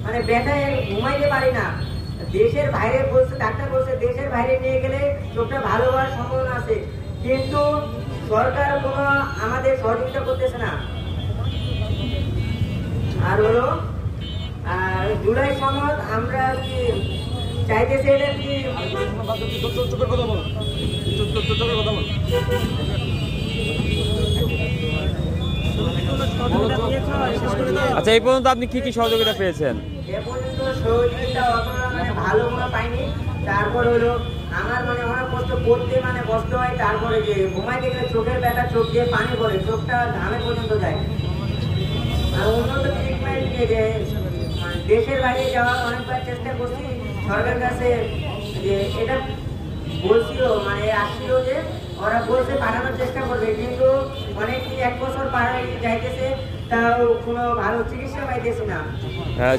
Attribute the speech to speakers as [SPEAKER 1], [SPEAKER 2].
[SPEAKER 1] মানে ব্যথায় ঘুমাইতে পারি না। দেশের বাইরে বলছে, ডাক্তার বলছে দেশের বাইরে নিয়ে গেলে চোখটা ভালো হওয়ার সম্ভাবনা আছে, কিন্তু সরকার কোনো আমাদের সহযোগিতা করতেছে না। আর হলো জুলাই সনদ আমরা কি চাইতেছি, এটা কি
[SPEAKER 2] আচ্ছা, এই পর্যন্ত আপনি কি কি সহযোগিতা পেয়েছেন?
[SPEAKER 1] এ পর্যন্ত সহযোগিতা অতটা মানে ভালো কোনো পাইনি। তারপর হলো আমার মানে অনেক কষ্ট করতে মানে কষ্ট হয়। তারপরে যে ঘুমাইতে গেলে চোখের ব্যথা, চোখ দিয়ে পানি পড়ে, চোখটা ঘামে পর্যন্ত যায়। আর উন্নত ট্রিটমেন্ট যে দেশের বাইরে যাওয়ার অনেকবার চেষ্টা করছি সরকারের কাছে, যে এটা বলছিল মানে আসছিল যে ওরা বলছে পাঠানোর চেষ্টা করবে, কিন্তু অনেক 1 বছর পার হয়ে যাইতেছে, তাও কোনো ভালো চিকিৎসা পাইতেছি না।